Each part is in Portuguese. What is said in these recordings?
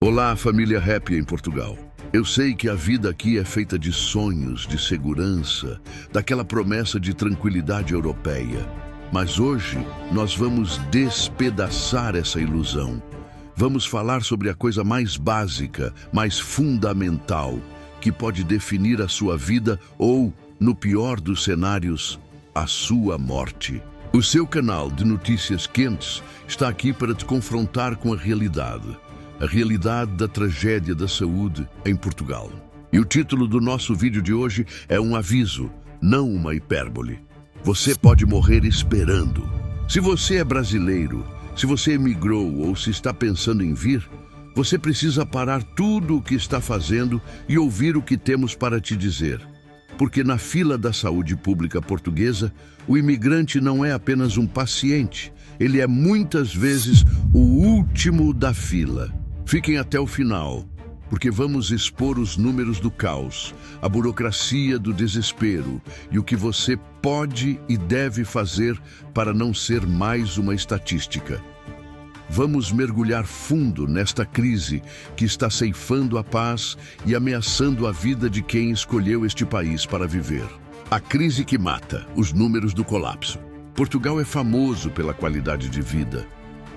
Olá, família Happy em Portugal. Eu sei que a vida aqui é feita de sonhos, de segurança, daquela promessa de tranquilidade europeia. Mas hoje nós vamos despedaçar essa ilusão. Vamos falar sobre a coisa mais básica, mais fundamental, que pode definir a sua vida ou, no pior dos cenários, a sua morte. O seu canal de notícias quentes está aqui para te confrontar com a realidade da tragédia da saúde em Portugal. E o título do nosso vídeo de hoje é um aviso, não uma hipérbole. Você pode morrer esperando. Se você é brasileiro, se você emigrou ou se está pensando em vir, você precisa parar tudo o que está fazendo e ouvir o que temos para te dizer. Porque na fila da saúde pública portuguesa, o imigrante não é apenas um paciente, ele é muitas vezes o último da fila. Fiquem até o final, porque vamos expor os números do caos, a burocracia do desespero e o que você pode e deve fazer para não ser mais uma estatística. Vamos mergulhar fundo nesta crise que está ceifando a paz e ameaçando a vida de quem escolheu este país para viver. A crise que mata, os números do colapso. Portugal é famoso pela qualidade de vida,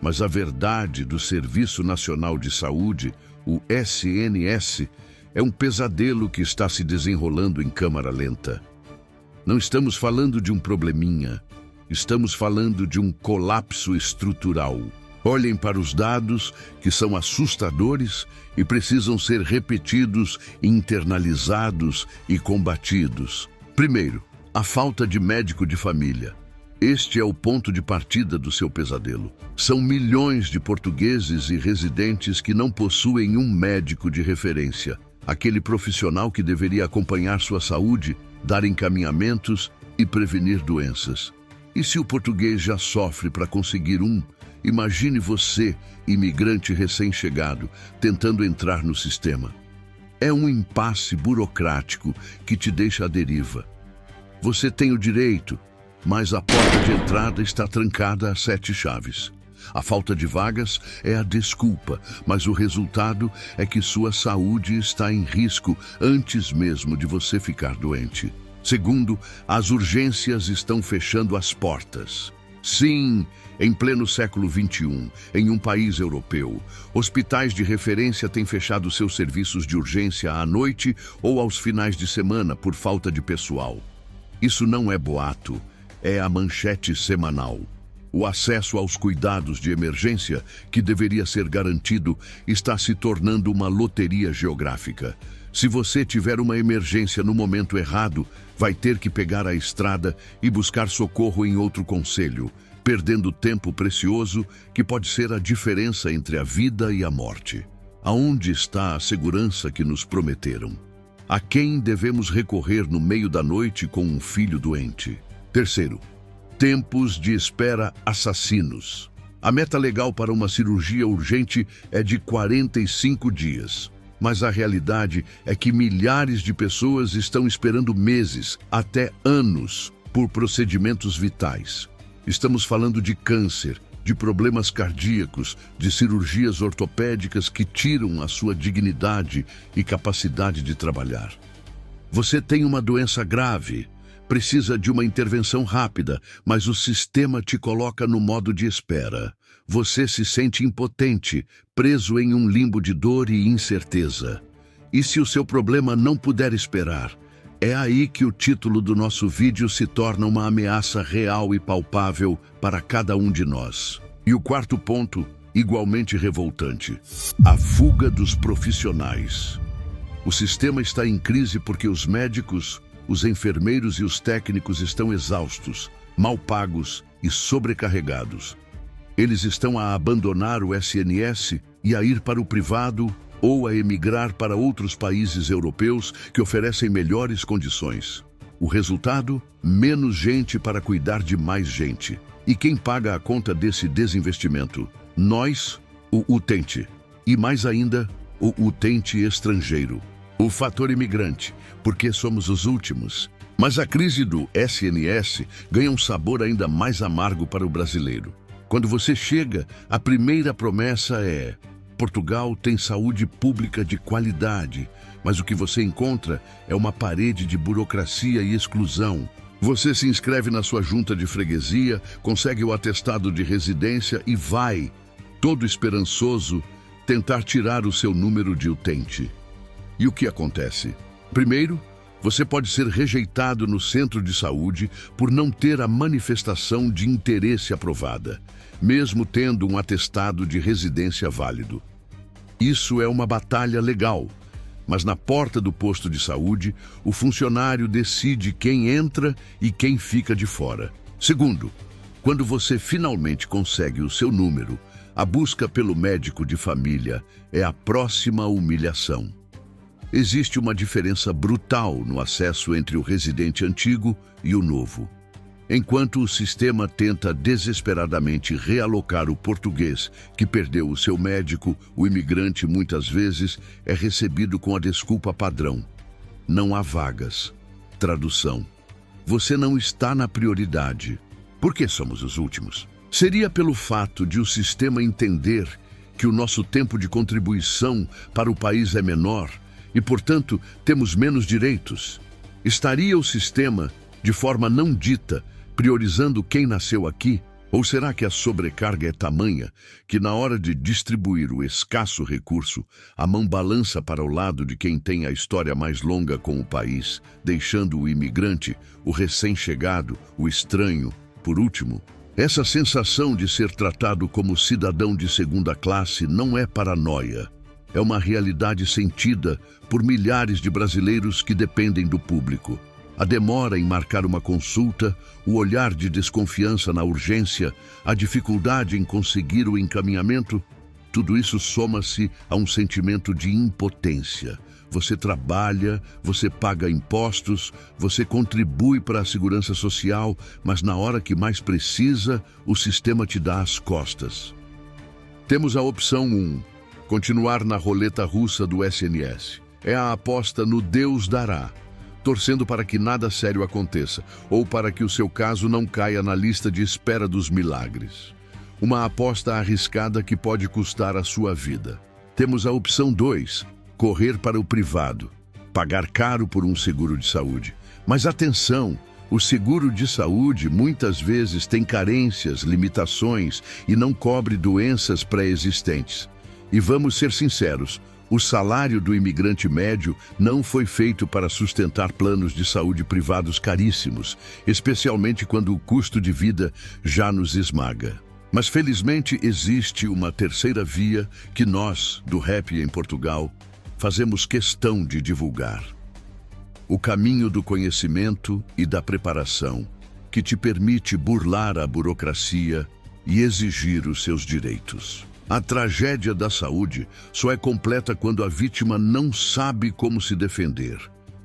mas a verdade do Serviço Nacional de Saúde, o SNS, é um pesadelo que está se desenrolando em câmara lenta. Não estamos falando de um probleminha, estamos falando de um colapso estrutural. Olhem para os dados, que são assustadores e precisam ser repetidos, internalizados e combatidos. Primeiro, a falta de médico de família. Este é o ponto de partida do seu pesadelo. São milhões de portugueses e residentes que não possuem um médico de referência, aquele profissional que deveria acompanhar sua saúde, dar encaminhamentos e prevenir doenças. E se o português já sofre para conseguir um, imagine você, imigrante recém-chegado, tentando entrar no sistema. É um impasse burocrático que te deixa à deriva. Você tem o direito, mas a porta de entrada está trancada a 7 chaves. A falta de vagas é a desculpa, mas o resultado é que sua saúde está em risco antes mesmo de você ficar doente. Segundo, as urgências estão fechando as portas. Sim, em pleno século XXI, em um país europeu, hospitais de referência têm fechado seus serviços de urgência à noite ou aos finais de semana por falta de pessoal. Isso não é boato, é a manchete semanal. O acesso aos cuidados de emergência, que deveria ser garantido, está se tornando uma loteria geográfica. Se você tiver uma emergência no momento errado, vai ter que pegar a estrada e buscar socorro em outro concelho, perdendo tempo precioso que pode ser a diferença entre a vida e a morte. Aonde está a segurança que nos prometeram? A quem devemos recorrer no meio da noite com um filho doente? Terceiro, tempos de espera assassinos. A meta legal para uma cirurgia urgente é de 45 dias. Mas a realidade é que milhares de pessoas estão esperando meses, até anos, por procedimentos vitais. Estamos falando de câncer, de problemas cardíacos, de cirurgias ortopédicas que tiram a sua dignidade e capacidade de trabalhar. Você tem uma doença grave, precisa de uma intervenção rápida, mas o sistema te coloca no modo de espera. Você se sente impotente, preso em um limbo de dor e incerteza. E se o seu problema não puder esperar? É aí que o título do nosso vídeo se torna uma ameaça real e palpável para cada um de nós. E o quarto ponto, igualmente revoltante: a fuga dos profissionais. O sistema está em crise porque os médicos, os enfermeiros e os técnicos estão exaustos, mal pagos e sobrecarregados. Eles estão a abandonar o SNS e a ir para o privado ou a emigrar para outros países europeus que oferecem melhores condições. O resultado? Menos gente para cuidar de mais gente. E quem paga a conta desse desinvestimento? Nós, o utente. E mais ainda, o utente estrangeiro. O fator imigrante, porque somos os últimos. Mas a crise do SNS ganha um sabor ainda mais amargo para o brasileiro. Quando você chega, a primeira promessa é: Portugal tem saúde pública de qualidade, mas o que você encontra é uma parede de burocracia e exclusão. Você se inscreve na sua junta de freguesia, consegue o atestado de residência e vai, todo esperançoso, tentar tirar o seu número de utente. E o que acontece? Primeiro, você pode ser rejeitado no centro de saúde por não ter a manifestação de interesse aprovada, mesmo tendo um atestado de residência válido. Isso é uma batalha legal, mas na porta do posto de saúde, o funcionário decide quem entra e quem fica de fora. Segundo, quando você finalmente consegue o seu número, a busca pelo médico de família é a próxima humilhação. Existe uma diferença brutal no acesso entre o residente antigo e o novo. Enquanto o sistema tenta desesperadamente realocar o português que perdeu o seu médico, o imigrante muitas vezes é recebido com a desculpa padrão: não há vagas. Tradução: você não está na prioridade. Por que somos os últimos? Seria pelo fato de o sistema entender que o nosso tempo de contribuição para o país é menor e, portanto, temos menos direitos. Estaria o sistema, de forma não dita, priorizando quem nasceu aqui? Ou será que a sobrecarga é tamanha que, na hora de distribuir o escasso recurso, a mão balança para o lado de quem tem a história mais longa com o país, deixando o imigrante, o recém-chegado, o estranho, por último? Essa sensação de ser tratado como cidadão de segunda classe não é paranoia. É uma realidade sentida por milhares de brasileiros que dependem do público. A demora em marcar uma consulta, o olhar de desconfiança na urgência, a dificuldade em conseguir o encaminhamento, tudo isso soma-se a um sentimento de impotência. Você trabalha, você paga impostos, você contribui para a segurança social, mas na hora que mais precisa, o sistema te dá as costas. Temos a opção 1. Continuar na roleta russa do SNS. É a aposta no Deus dará, torcendo para que nada sério aconteça, ou para que o seu caso não caia na lista de espera dos milagres. Uma aposta arriscada que pode custar a sua vida. Temos a opção 2, correr para o privado, pagar caro por um seguro de saúde. Mas atenção, o seguro de saúde muitas vezes tem carências, limitações e não cobre doenças pré-existentes. E vamos ser sinceros, o salário do imigrante médio não foi feito para sustentar planos de saúde privados caríssimos, especialmente quando o custo de vida já nos esmaga. Mas felizmente existe uma terceira via que nós, do Rap em Portugal, fazemos questão de divulgar. O caminho do conhecimento e da preparação, que te permite burlar a burocracia e exigir os seus direitos. A tragédia da saúde só é completa quando a vítima não sabe como se defender.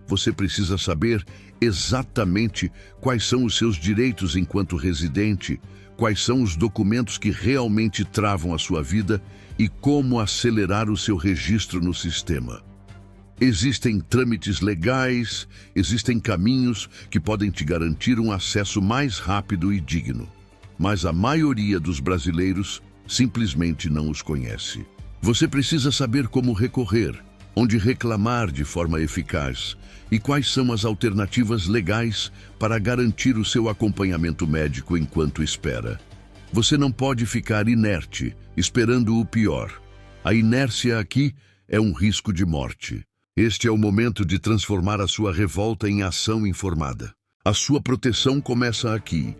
Você precisa saber exatamente quais são os seus direitos enquanto residente, quais são os documentos que realmente travam a sua vida e como acelerar o seu registro no sistema. Existem trâmites legais, existem caminhos que podem te garantir um acesso mais rápido e digno. Mas a maioria dos brasileiros simplesmente não os conhece. Você precisa saber como recorrer, onde reclamar de forma eficaz e quais são as alternativas legais para garantir o seu acompanhamento médico enquanto espera. Você não pode ficar inerte, esperando o pior. A inércia aqui é um risco de morte. Este é o momento de transformar a sua revolta em ação informada. A sua proteção começa aqui.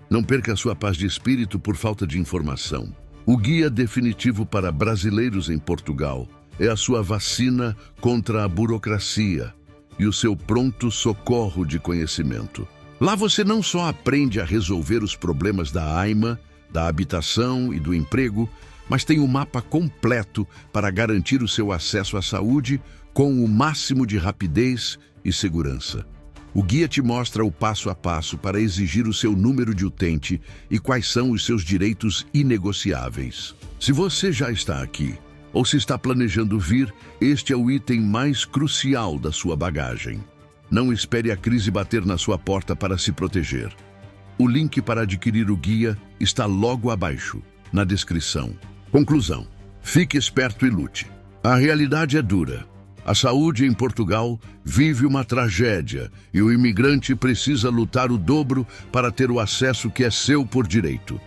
Não perca a sua paz de espírito por falta de informação. O guia definitivo para brasileiros em Portugal é a sua vacina contra a burocracia e o seu pronto socorro de conhecimento. Lá você não só aprende a resolver os problemas da AIMA, da habitação e do emprego, mas tem um mapa completo para garantir o seu acesso à saúde com o máximo de rapidez e segurança. O guia te mostra o passo a passo para exigir o seu número de utente e quais são os seus direitos inegociáveis. Se você já está aqui, ou se está planejando vir, este é o item mais crucial da sua bagagem. Não espere a crise bater na sua porta para se proteger. O link para adquirir o guia está logo abaixo, na descrição. Conclusão: fique esperto e lute. A realidade é dura. A saúde em Portugal vive uma tragédia e o imigrante precisa lutar o dobro para ter o acesso que é seu por direito.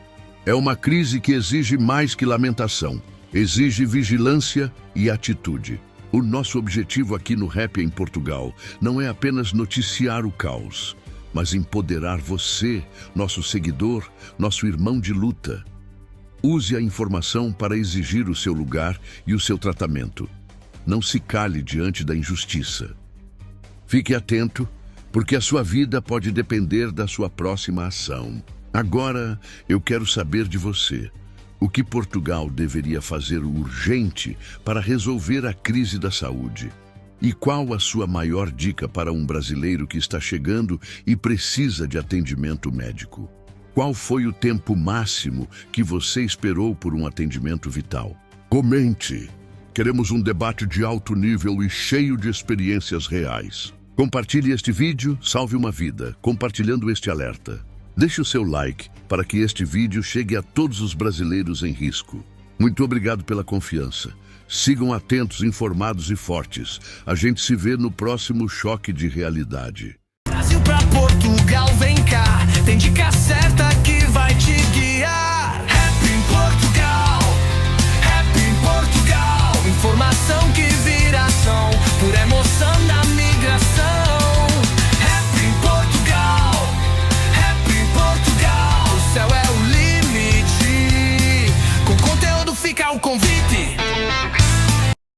É uma crise que exige mais que lamentação, exige vigilância e atitude. O nosso objetivo aqui no Rap em Portugal não é apenas noticiar o caos, mas empoderar você, nosso seguidor, nosso irmão de luta. Use a informação para exigir o seu lugar e o seu tratamento. Não se cale diante da injustiça. Fique atento, porque a sua vida pode depender da sua próxima ação. Agora, eu quero saber de você. O que Portugal deveria fazer urgente para resolver a crise da saúde? E qual a sua maior dica para um brasileiro que está chegando e precisa de atendimento médico? Qual foi o tempo máximo que você esperou por um atendimento vital? Comente! Queremos um debate de alto nível e cheio de experiências reais. Compartilhe este vídeo, salve uma vida, compartilhando este alerta. Deixe o seu like para que este vídeo chegue a todos os brasileiros em risco. Muito obrigado pela confiança. Sigam atentos, informados e fortes. A gente se vê no próximo Choque de Realidade. Brasil pra Portugal.